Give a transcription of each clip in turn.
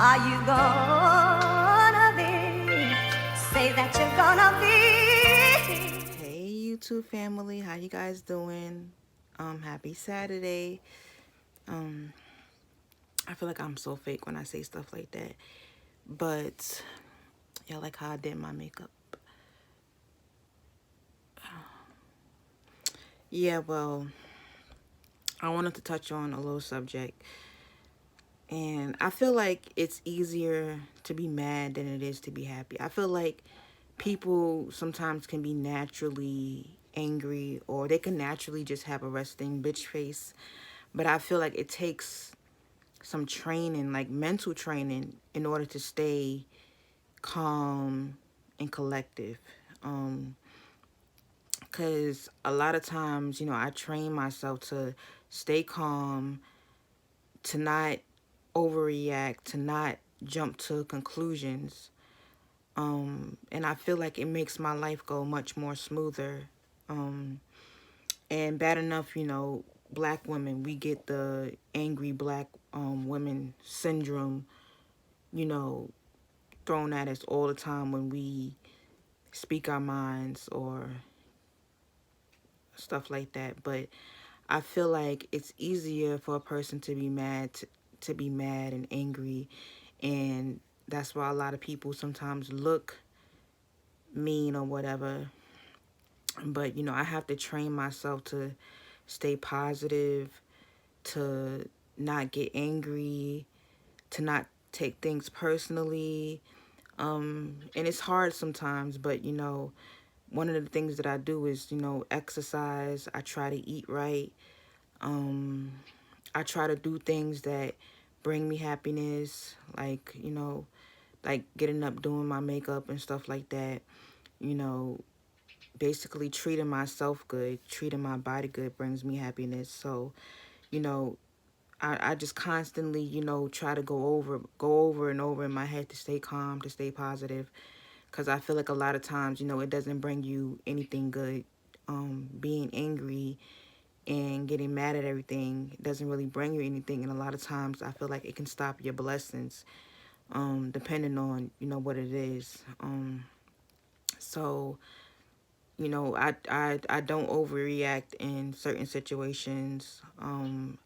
Are you gonna be? Say that you're gonna be. Hey YouTube family, how you guys doing? Happy Saturday. Um, I feel like I'm so fake when I say stuff like that. But y'all like how I did my makeup. Yeah, well, I wanted to touch on a little subject. And I feel like it's easier to be mad than it is to be happy. I feel like people sometimes can be naturally angry or they can naturally just have a resting bitch face. But I feel like it takes some training, like mental training, in order to stay calm and collective. Because a lot of times, I train myself to stay calm, to not overreact, to not jump to conclusions. And I feel like it makes my life go much more smoother. And bad enough, black women, we get the angry black women syndrome, you know, thrown at us all the time when we speak our minds or stuff like that. But I feel like it's easier for a person to be mad to be mad and angry, and that's why a lot of people sometimes look mean or whatever. But I have to train myself to stay positive, to not get angry, to not take things personally. And it's hard sometimes, but one of the things that I do is, exercise. I try to eat right. Um, I try to do things that bring me happiness, like getting up, doing my makeup and stuff like that. You know, basically treating myself good, treating my body good brings me happiness. So, you know, I just constantly, try to go over and over in my head to stay calm, to stay positive. Because I feel like a lot of times, it doesn't bring you anything good. Being angry and getting mad at everything doesn't really bring you anything. And a lot of times I feel like it can stop your blessings, depending on, what it is. So, I don't overreact in certain situations.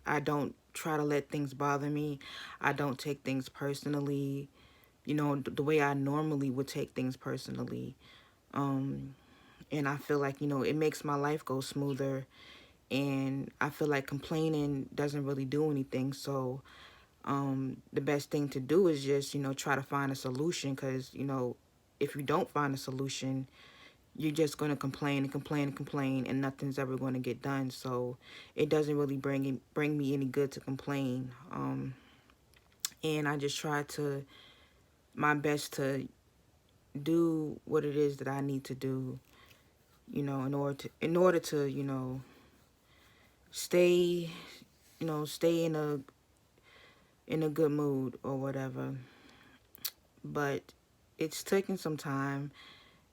I don't try to let things bother me. I don't take things personally, the way I normally would take things personally. And I feel like, it makes my life go smoother. And I feel like complaining doesn't really do anything. So the best thing to do is just, try to find a solution. Because, if you don't find a solution, you're just going to complain and complain and complain, and nothing's ever going to get done. So it doesn't really bring me any good to complain. And I just try to my best to do what it is that I need to do, in order to stay stay in a good mood or whatever. But it's taken some time,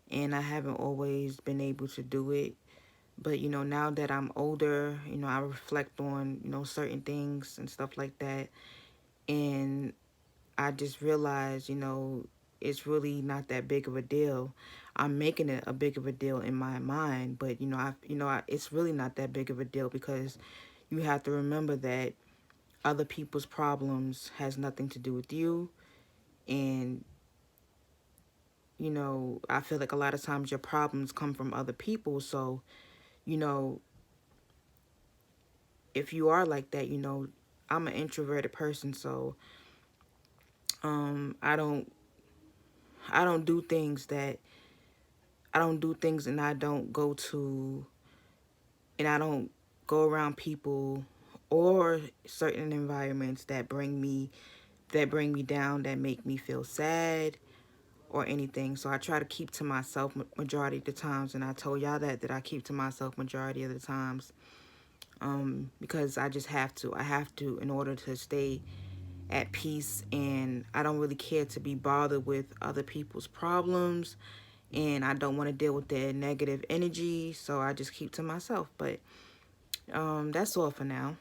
and I haven't always been able to do it. But, now that I'm older, I reflect on, certain things and stuff like that. And I just realized, it's really not that big of a deal. I'm making it a big of a deal in my mind, but, it's really not that big of a deal because you have to remember that other people's problems has nothing to do with you. And, I feel like a lot of times your problems come from other people. So, you know, if you are like that, I'm an introverted person, so I don't do things and I don't go around people or certain environments that bring me down, that make me feel sad or anything. So I try to keep to myself majority of the times, and I told y'all that I keep to myself majority of the times. Because I just have to. I have to in order to stay at peace, and I don't really care to be bothered with other people's problems, and I don't want to deal with their negative energy, so I just keep to myself. But that's all for now.